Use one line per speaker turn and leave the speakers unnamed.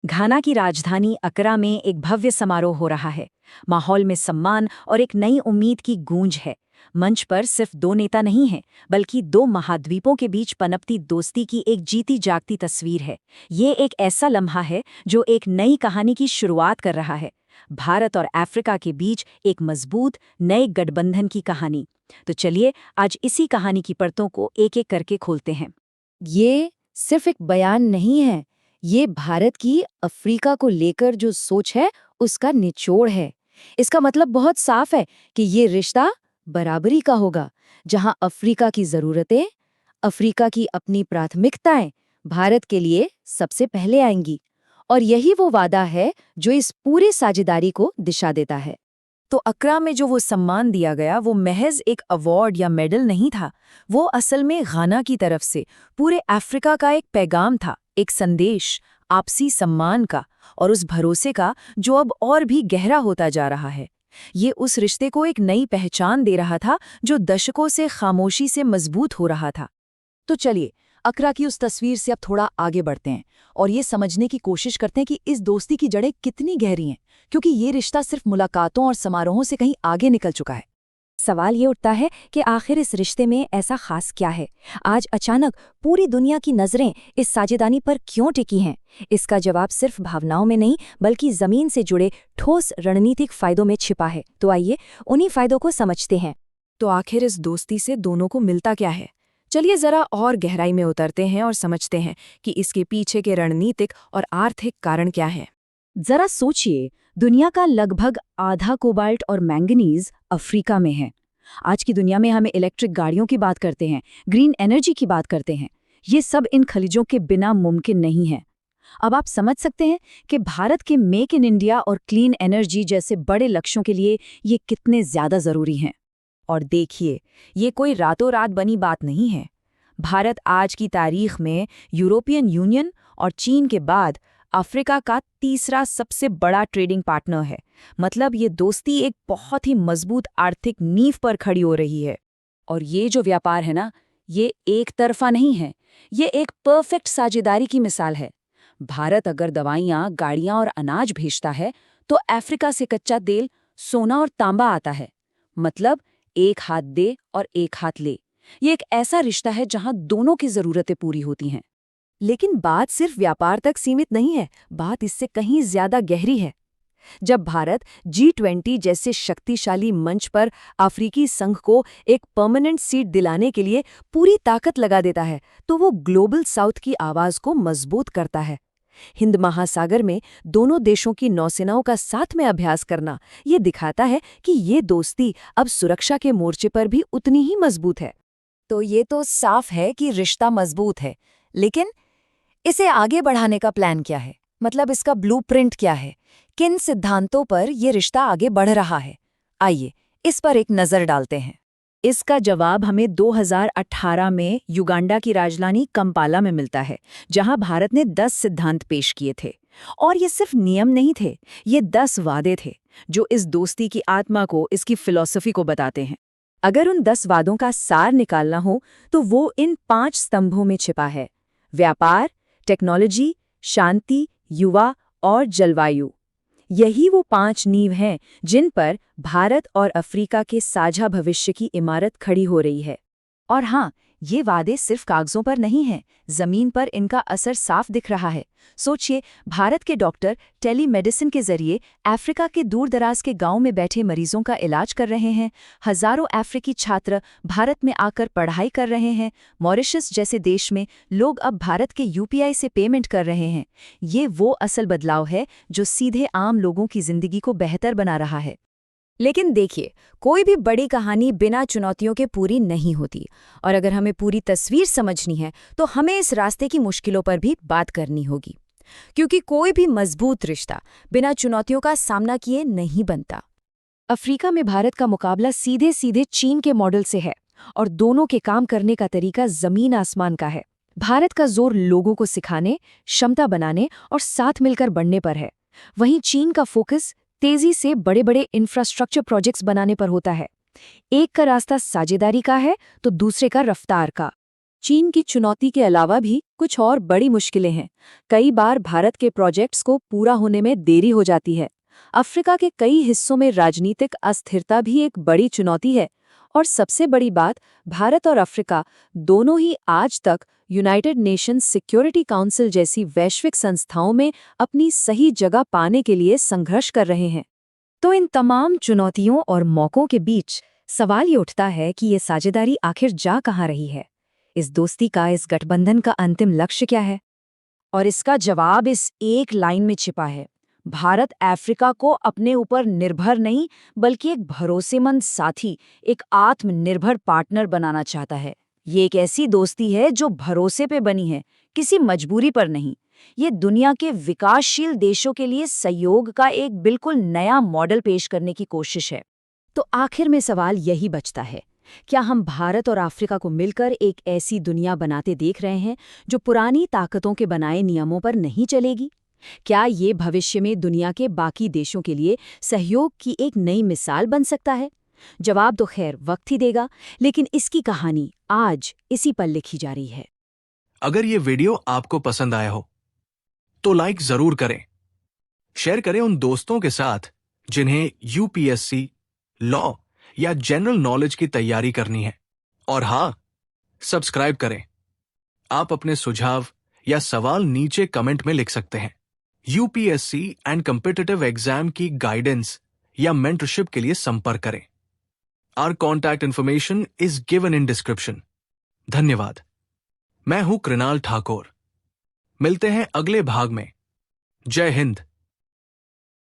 घाना की राजधानी अकरा में एक भव्य समारोह हो रहा है। माहौल में सम्मान और एक नई उम्मीद की गूंज है। मंच पर सिर्फ दो नेता नहीं हैं, बल्कि दो महाद्वीपों के बीच पनपती दोस्ती की एक जीती जागती तस्वीर है। ये एक ऐसा लम्हा है जो एक नई कहानी की शुरुआत कर रहा है। भारत और अफ्रीका के बीच एक मजबूत नए गठबंधन की कहानी। तो चलिए आज इसी कहानी की परतों को एक एक करके खोलते हैं।
ये सिर्फ एक बयान नहीं है, ये भारत की अफ्रीका को लेकर जो सोच है उसका निचोड़ है। इसका मतलब बहुत साफ है कि ये रिश्ता बराबरी का होगा, जहां अफ्रीका की जरूरतें, अफ्रीका की अपनी प्राथमिकताएं भारत के लिए सबसे पहले आएंगी। और यही वो वादा है जो इस पूरे साझेदारी को दिशा देता है।
तो अकरा में जो वो सम्मान दिया गया वो महज एक अवार्ड या मेडल नहीं था। वो असल में घाना की तरफ से पूरे अफ्रीका का एक पैगाम था, एक संदेश, आपसी सम्मान का और उस भरोसे का जो अब और भी गहरा होता जा रहा है। ये उस रिश्ते को एक नई पहचान दे रहा था जो दशकों से खामोशी से मजबूत हो रहा था। तो चलिए अकरा की उस तस्वीर से अब थोड़ा आगे बढ़ते हैं और ये समझने की कोशिश करते हैं कि इस दोस्ती की जड़ें कितनी गहरी हैं, क्योंकि ये रिश्ता सिर्फ मुलाकातों और समारोहों से कहीं आगे निकल चुका है।
सवाल ये उठता है कि आखिर इस रिश्ते में ऐसा खास क्या है? आज अचानक पूरी दुनिया की नजरें इस साझेदारी पर क्यों टिकी हैं? इसका जवाब सिर्फ भावनाओं में नहीं, बल्कि जमीन से जुड़े ठोस रणनीतिक फायदों में छिपा है। तो आइए उन्हीं फायदों को समझते हैं।
तो आखिर इस दोस्ती से दोनों को मिलता क्या है? चलिए जरा और गहराई में उतरते हैं और समझते हैं कि इसके पीछे के रणनीतिक और आर्थिक कारण क्या है।
जरा सोचिए, दुनिया का लगभग आधा कोबाल्ट और मैंगनीज अफ्रीका में है। आज की दुनिया में हमें इलेक्ट्रिक गाड़ियों की बात करते हैं, ग्रीन एनर्जी की बात करते हैं। ये सब इन खनिजों के बिना मुमकिन नहीं है। अब आप समझ सकते हैं कि भारत के मेक इन इंडिया और क्लीन एनर्जी जैसे बड़े लक्ष्यों के लिए ये कितने ज्यादा जरूरी हैं।
और देखिए, ये कोई रातों रात बनी बात नहीं है। भारत आज की तारीख में यूरोपियन यूनियन और चीन के बाद अफ्रीका का तीसरा सबसे बड़ा ट्रेडिंग पार्टनर है। मतलब ये दोस्ती एक बहुत ही मजबूत आर्थिक नींव पर खड़ी हो रही है। और ये जो व्यापार है ना, ये एक तरफा नहीं है, ये एक परफेक्ट साझेदारी की मिसाल है। भारत अगर दवाइयाँ, गाड़ियाँ और अनाज भेजता है, तो अफ्रीका से कच्चा तेल, सोना और तांबा आता है। मतलब एक हाथ दे और एक हाथ ले। ये एक ऐसा रिश्ता है जहां दोनों की जरूरतें पूरी होती हैं।
लेकिन बात सिर्फ व्यापार तक सीमित नहीं है, बात इससे कहीं ज्यादा गहरी है। जब भारत G20 जैसे शक्तिशाली मंच पर अफ्रीकी संघ को एक परमानेंट सीट दिलाने के लिए पूरी ताकत लगा देता है, तो वो ग्लोबल साउथ की आवाज को मजबूत करता है। हिंद महासागर में दोनों देशों की नौसेनाओं का साथ में अभ्यास करना ये दिखाता है कि ये दोस्ती अब सुरक्षा के मोर्चे पर भी उतनी ही मजबूत है।
तो ये तो साफ है कि रिश्ता मजबूत है, लेकिन इसे आगे बढ़ाने का प्लान क्या है? मतलब इसका ब्लूप्रिंट क्या है? किन सिद्धांतों पर यह रिश्ता आगे बढ़ रहा है? आइए इस पर एक नजर डालते हैं।
इसका जवाब हमें 2018 में युगांडा की राजधानी कंपाला में मिलता है, जहां भारत ने 10 सिद्धांत पेश किए थे। और ये सिर्फ नियम नहीं थे, ये 10 वादे थे जो इस दोस्ती की आत्मा को, इसकी फिलॉसफी को बताते हैं। अगर उन 10 वादों का सार निकालना हो तो वो इन 5 स्तंभों में छिपा है: व्यापार, टेक्नोलॉजी, शांति, युवा और जलवायु। यही वो 5 नींव हैं जिन पर भारत और अफ्रीका के साझा भविष्य की इमारत खड़ी हो रही है। और हाँ, ये वादे सिर्फ कागजों पर नहीं हैं, जमीन पर इनका असर साफ दिख रहा है। सोचिए, भारत के डॉक्टर टेलीमेडिसिन के जरिए अफ्रीका के दूर दराज के गांव में बैठे मरीजों का इलाज कर रहे हैं। हजारों अफ्रीकी छात्र भारत में आकर पढ़ाई कर रहे हैं। मॉरिशस जैसे देश में लोग अब भारत के UPI से पेमेंट कर रहे हैं। ये वो असल बदलाव है जो सीधे आम लोगों की जिंदगी को बेहतर बना रहा है।
लेकिन देखिए, कोई भी बड़ी कहानी बिना चुनौतियों के पूरी नहीं होती। और अगर हमें पूरी तस्वीर समझनी है तो हमें इस रास्ते की मुश्किलों पर भी बात करनी होगी, क्योंकि कोई भी मजबूत रिश्ता बिना चुनौतियों का सामना किए नहीं बनता।
अफ्रीका में भारत का मुकाबला सीधे सीधे चीन के मॉडल से है, और दोनों के काम करने का तरीका जमीन आसमान का है। भारत का जोर लोगों को सिखाने, क्षमता बनाने और साथ मिलकर बढ़ने पर है। वहीं चीन का फोकस तेजी से बड़े बड़े इंफ्रास्ट्रक्चर प्रोजेक्ट्स बनाने पर होता है। एक का रास्ता साझेदारी का है तो दूसरे का रफ्तार का।
चीन की चुनौती के अलावा भी कुछ और बड़ी मुश्किलें हैं। कई बार भारत के प्रोजेक्ट्स को पूरा होने में देरी हो जाती है। अफ्रीका के कई हिस्सों में राजनीतिक अस्थिरता भी एक बड़ी चुनौती है। और सबसे बड़ी बात, भारत और अफ्रीका दोनों ही आज तक यूनाइटेड नेशंस सिक्योरिटी काउंसिल जैसी वैश्विक संस्थाओं में अपनी सही जगह पाने के लिए संघर्ष कर रहे हैं। तो इन तमाम चुनौतियों और मौकों के बीच सवाल ये उठता है कि ये साझेदारी आखिर जा कहाँ रही है? इस दोस्ती का, इस गठबंधन का अंतिम लक्ष्य क्या है? और इसका जवाब इस एक लाइन में छिपा है। भारत अफ्रीका को अपने ऊपर निर्भर नहीं, बल्कि एक भरोसेमंद साथी, एक आत्मनिर्भर पार्टनर बनाना चाहता है। ये एक ऐसी दोस्ती है जो भरोसे पे बनी है, किसी मजबूरी पर नहीं। ये दुनिया के विकासशील देशों के लिए सहयोग का एक बिल्कुल नया मॉडल पेश करने की कोशिश है। तो आखिर में सवाल यही बचता है, क्या हम भारत और अफ्रीका को मिलकर एक ऐसी दुनिया बनाते देख रहे हैं जो पुरानी ताकतों के बनाए नियमों पर नहीं चलेगी? क्या ये भविष्य में दुनिया के बाकी देशों के लिए सहयोग की एक नई मिसाल बन सकता है? जवाब तो खैर वक्त ही देगा, लेकिन इसकी कहानी आज इसी पल लिखी जा रही है।
अगर ये वीडियो आपको पसंद आया हो तो लाइक जरूर करें, शेयर करें उन दोस्तों के साथ जिन्हें यूपीएससी, लॉ या जनरल नॉलेज की तैयारी करनी है। और हाँ, सब्सक्राइब करें। आप अपने सुझाव या सवाल नीचे कमेंट में लिख सकते हैं। यूपीएससी एंड कॉम्पिटिटिव एग्जाम की गाइडेंस या मेंटरशिप के लिए संपर्क करें। Our contact information is given in description. धन्यवाद। मैं हूं कृणाल ठाकुर। मिलते हैं अगले भाग में। जय हिंद।